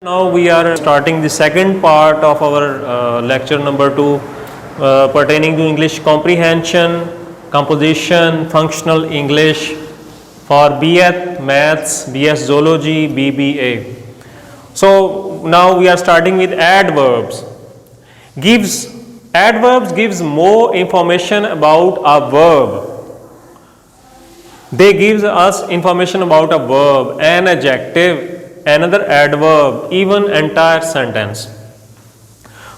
Now we are starting the second part of our lecture number 2 pertaining to English comprehension, composition, functional English for BS Maths, BS Zoology, BBA. So now we are starting with adverbs. Adverbs gives more information about a verb. They gives us information about a verb, an adjective, another adverb, even entire sentence.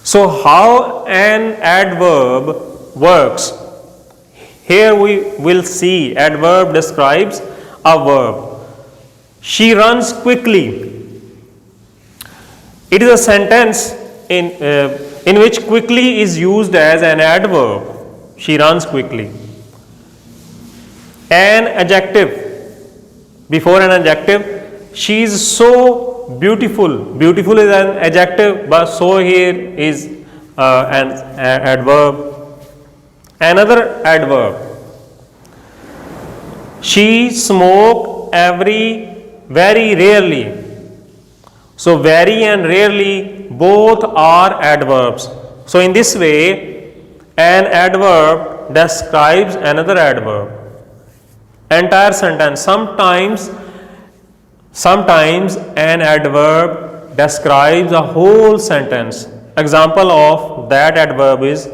So how an adverb works? Here we will see adverb describes a verb. She runs quickly. It is a sentence in which quickly is used as an adverb. She runs quickly. An adjective, before an adjective, she is so beautiful. Beautiful is an adjective, but so here is an adverb. Another adverb, she smoke very rarely. So very and rarely both are adverbs. So in this way an adverb describes another adverb. Entire sentence. Sometimes an adverb describes a whole sentence. Example of that adverb is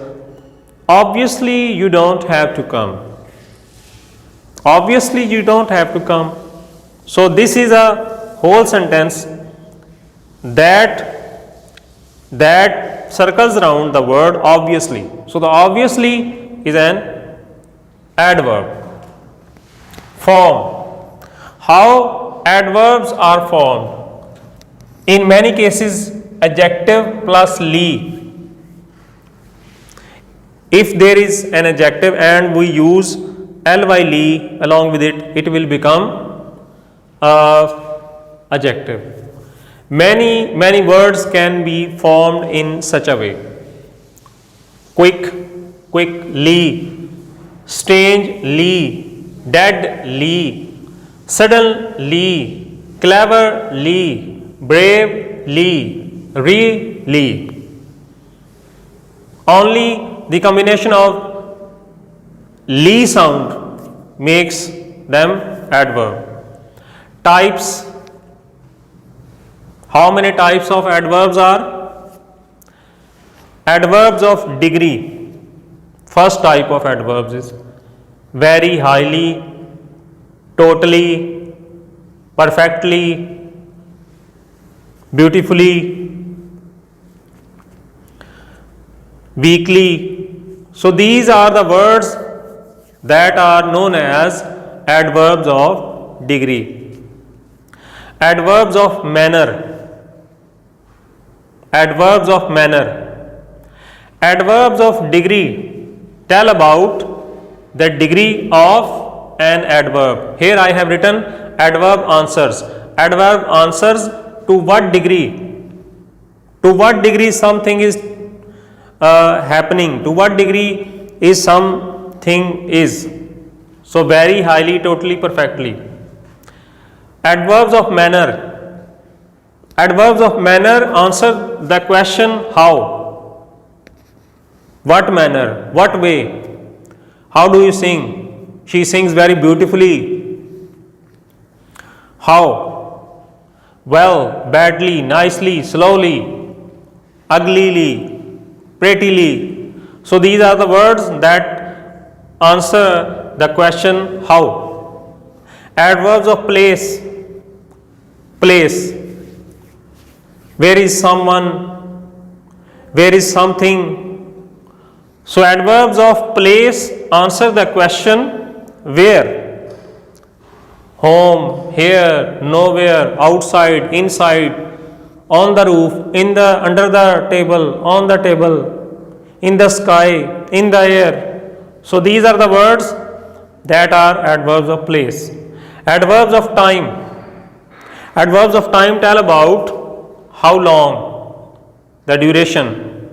obviously you don't have to come. Obviously you don't have to come. So this is a whole sentence that circles around the word obviously. So the obviously is an adverb. Form. How adverbs are formed? In many cases adjective plus ly. If there is an adjective and we use ly along with it, it will become adjective. Many words can be formed in such a way. Quickly, strangely, deadly, suddenly, cleverly, bravely, really. Only the combination of ly sound makes them adverb. Types. How many types of adverbs are? Adverbs of degree. First type of adverbs is very, highly, totally, perfectly, beautifully, weakly. So these are the words that are known as adverbs of degree. Adverbs of manner. Adverbs of manner. Adverbs of degree tell about the degree of an adverb. Here I have written adverb answers. Adverb answers to what degree? To what degree something is happening? To what degree is something is? So very, highly, totally, perfectly. Adverbs of manner. Adverbs of manner answer the question how. What manner? What way? How do you sing? She sings very beautifully. How? Well, badly, nicely, slowly, uglily, prettily. So these are the words that answer the question how. Adverbs of place. Place. Where is someone? Where is something? So adverbs of place answer the question where. Home, here, nowhere, outside, inside, on the roof, under the table, on the table, in the sky, in the air. So these are the words that are adverbs of place. Adverbs of time. Adverbs of time tell about how long, the duration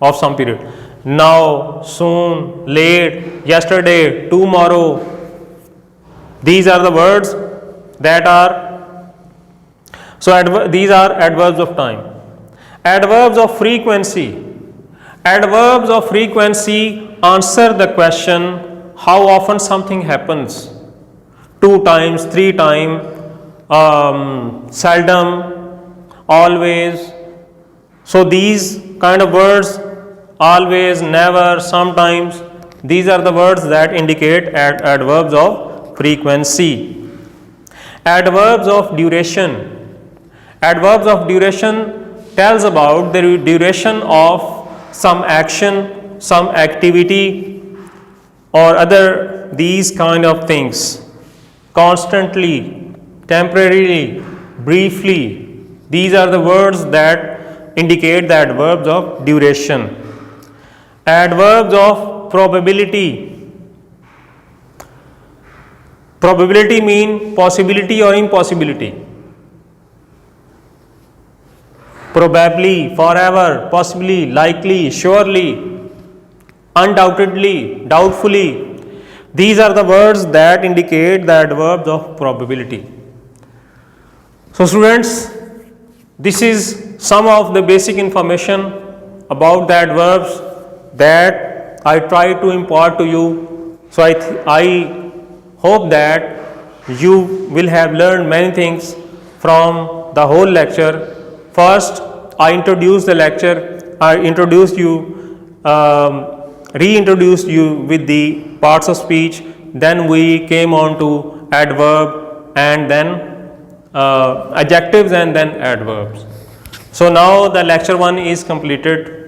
of some period. Now, soon, late, yesterday, tomorrow. These are the words that are So these are adverbs of time. Adverbs of frequency. Adverbs of frequency answer the question how often something happens. 2 times, 3 times, seldom, always. So these kind of words, always, never, sometimes, these are the words that indicate adverbs of frequency. Adverbs of duration. Adverbs of duration tells about the duration of some action, some activity, or other these kind of things. Constantly, temporarily, briefly, these are the words that indicate the adverbs of duration. Adverbs of probability. Probability mean possibility or impossibility. Probably, forever, possibly, likely, surely, undoubtedly, doubtfully. These are the words that indicate the adverbs of probability. So students, this is some of the basic information about the adverbs that I try to impart to you. So I hope that you will have learned many things from the whole lecture. First, I introduced the lecture, I introduced you, reintroduced you with the parts of speech, then we came on to adverb and then adjectives and then adverbs. So now the lecture 1 is completed.